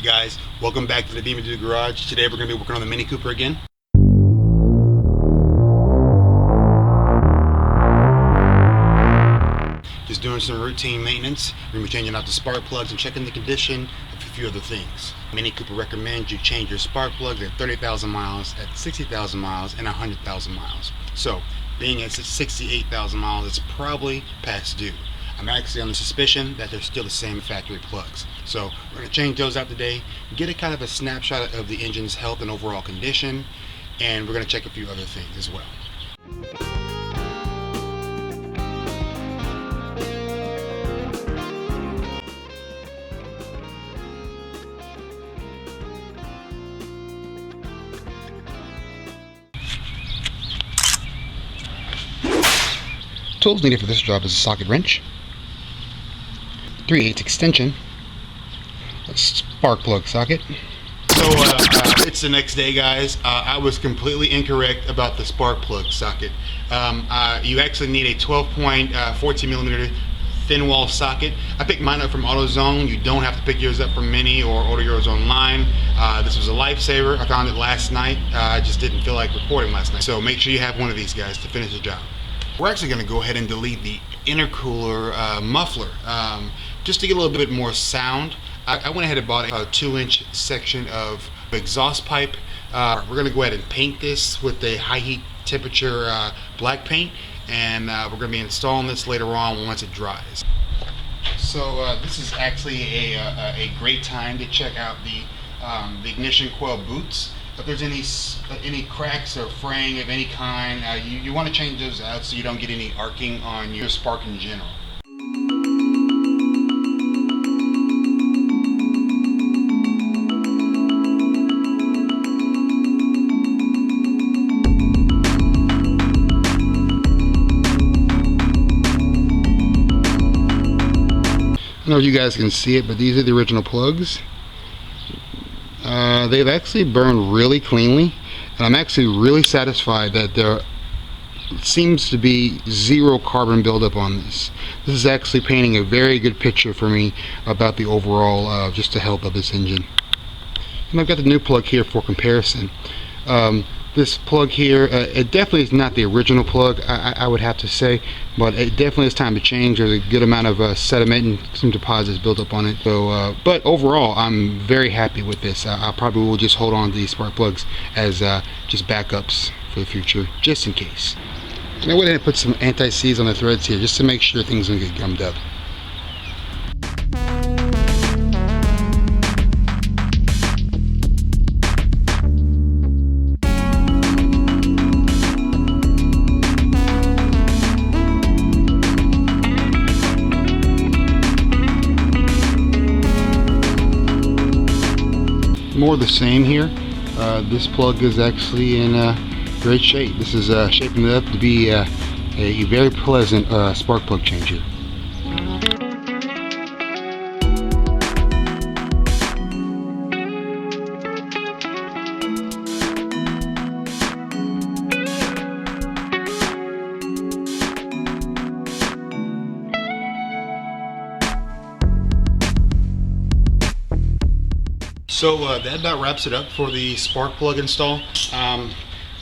guys, welcome back to the BMW Garage. Today we're going to be working on the Mini Cooper again. Just doing some routine maintenance. We're going to be changing out the spark plugs and checking the condition of a few other things. Mini Cooper recommends you change your spark plugs at 30,000 miles, at 60,000 miles, and 100,000 miles. So, being at 68,000 miles, it's probably past due. I'm actually on the suspicion that they're still the same factory plugs. So we're going to change those out today, get a kind of a snapshot of the engine's health and overall condition, and we're going to check a few other things as well. Tools needed for this job is a socket wrench, 3/8 extension, a spark plug socket. So it's the next day, guys. I was completely incorrect about the spark plug socket. You actually need a 12.14 millimeter thin wall socket. I picked mine up from AutoZone. You don't have to pick yours up from Mini or order yours online. This was a lifesaver. I found it last night. I just didn't feel like recording last night. So make sure you have one of these guys to finish the job. We're actually going to go ahead and delete the intercooler muffler just to get a little bit more sound. I went ahead and bought a 2-inch section of exhaust pipe. We're going to go ahead and paint this with a high heat temperature black paint, and we're going to be installing this later on once it dries. So this is actually a great time to check out the ignition coil boots. If there's any cracks or fraying of any kind, you want to change those out so you don't get any arcing on your spark in general. I don't know if you guys can see it, but these are the original plugs. They've actually burned really cleanly, and I'm actually really satisfied that there seems to be zero carbon buildup on this. This is actually painting a very good picture for me about the overall just the health of this engine. And I've got the new plug here for comparison. This plug here, it definitely is not the original plug, I would have to say, but it definitely is time to change. There's a good amount of sediment and some deposits built up on it. So, but overall, I'm very happy with this. I probably will just hold on to these spark plugs as just backups for the future, just in case. And I went ahead and put some anti-seize on the threads here, just to make sure things don't get gummed up. More of the same here. This plug is actually in great shape. This is shaping it up to be a very pleasant spark plug changer. So that about wraps it up for the spark plug install.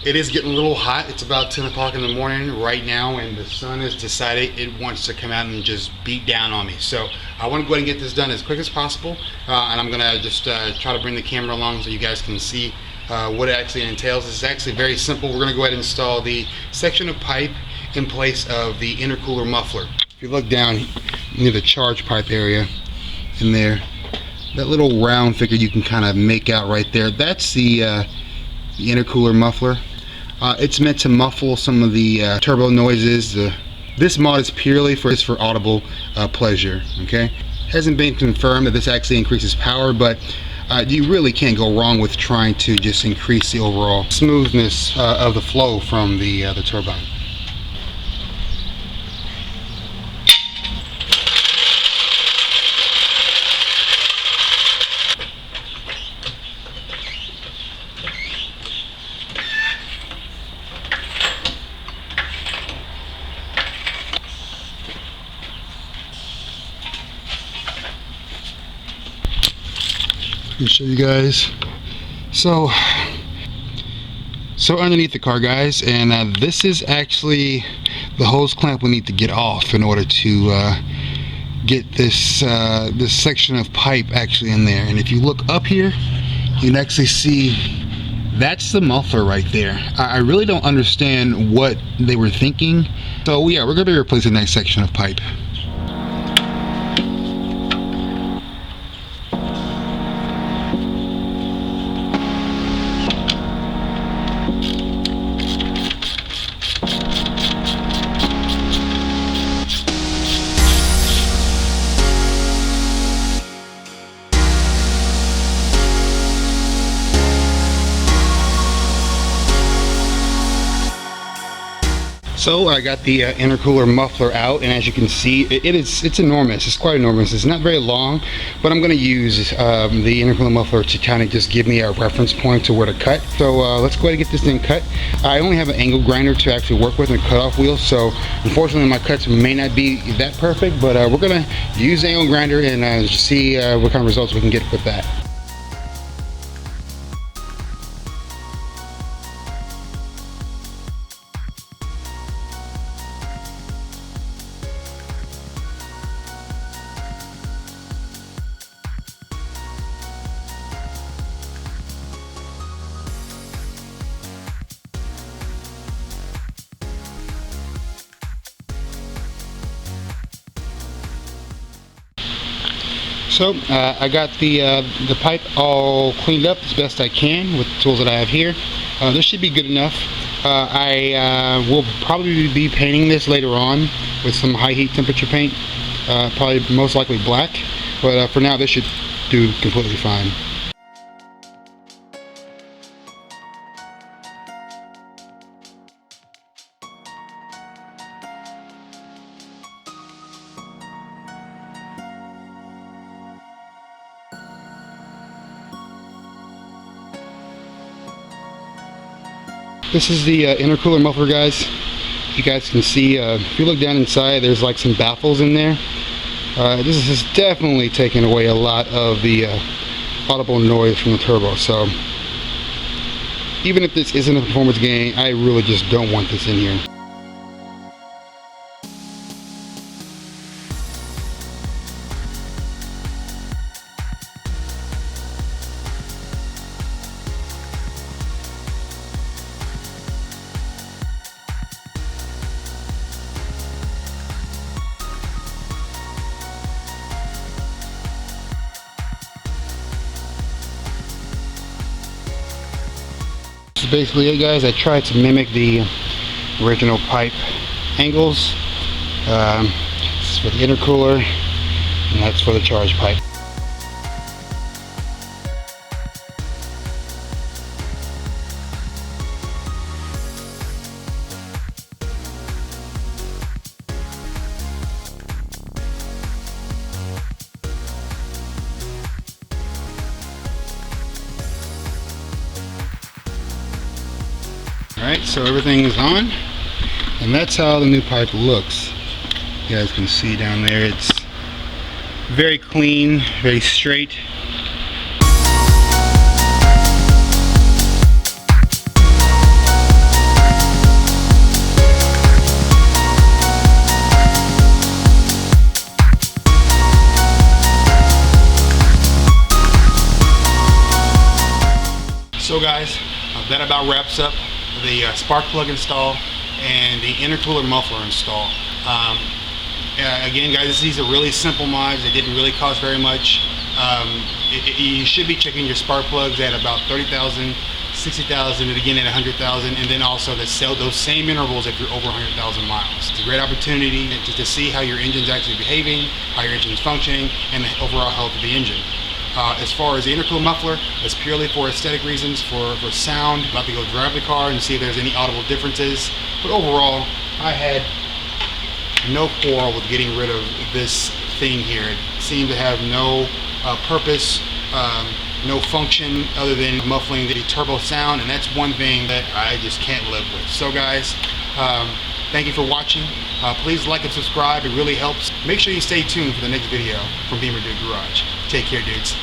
It is getting a little hot. It's about 10 o'clock in the morning right now, and the sun has decided it wants to come out and just beat down on me. So I want to go ahead and get this done as quick as possible, and I'm going to just try to bring the camera along so you guys can see what it actually entails. It's actually very simple. We're going to go ahead and install the section of pipe in place of the intercooler muffler. If you look down near the charge pipe area in there, that little round figure you can kind of make out right there, that's the intercooler muffler. It's meant to muffle some of the turbo noises. This mod is purely for audible pleasure. Okay, hasn't been confirmed that this actually increases power, but you really can't go wrong with trying to just increase the overall smoothness of the flow from the turbine. Let me show you guys. So underneath the car, guys, and this is actually the hose clamp we need to get off in order to get this this section of pipe actually in there. And if you look up here, you can actually see that's the muffler right there. I really don't understand what they were thinking. So yeah, we're going to be replacing that section of pipe. So I got the intercooler muffler out, and as you can see, it's enormous. It's quite enormous. It's not very long, but I'm going to use the intercooler muffler to kind of just give me a reference point to where to cut. So let's go ahead and get this thing cut. I only have an angle grinder to actually work with and a cutoff wheel, so unfortunately my cuts may not be that perfect, but we're going to use the angle grinder and see what kind of results we can get with that. So I got the pipe all cleaned up as best I can with the tools that I have here. This should be good enough. I will probably be painting this later on with some high heat temperature paint, probably most likely black, but for now this should do completely fine. This is the intercooler muffler, guys. You guys can see, if you look down inside, there's like some baffles in there. This has definitely taken away a lot of the audible noise from the turbo. So even if this isn't a performance gain, I really just don't want this in here. This is basically it, guys. I tried to mimic the original pipe angles. This is for the intercooler, and that's for the charge pipe. Alright, so everything is on, and that's how the new pipe looks. You guys can see down there, it's very clean, very straight. So guys, that about wraps up the spark plug install and the intercooler muffler install. Again, guys, these are really simple mods. They didn't really cost very much. You should be checking your spark plugs at about 30,000, 60,000, and again at 100,000, and then also to sell those same intervals if you're over 100,000 miles. It's a great opportunity to see how your engine's actually behaving, how your engine's functioning, and the overall health of the engine. As far as the intercooler muffler, it's purely for aesthetic reasons, for sound. I'm about to go drive the car and see if there's any audible differences. But overall, I had no quarrel with getting rid of this thing here. It seemed to have no purpose, no function other than muffling the turbo sound, and that's one thing that I just can't live with. So guys, thank you for watching. Please like and subscribe. It really helps. Make sure you stay tuned for the next video from Beamer Dude Garage. Take care, dudes.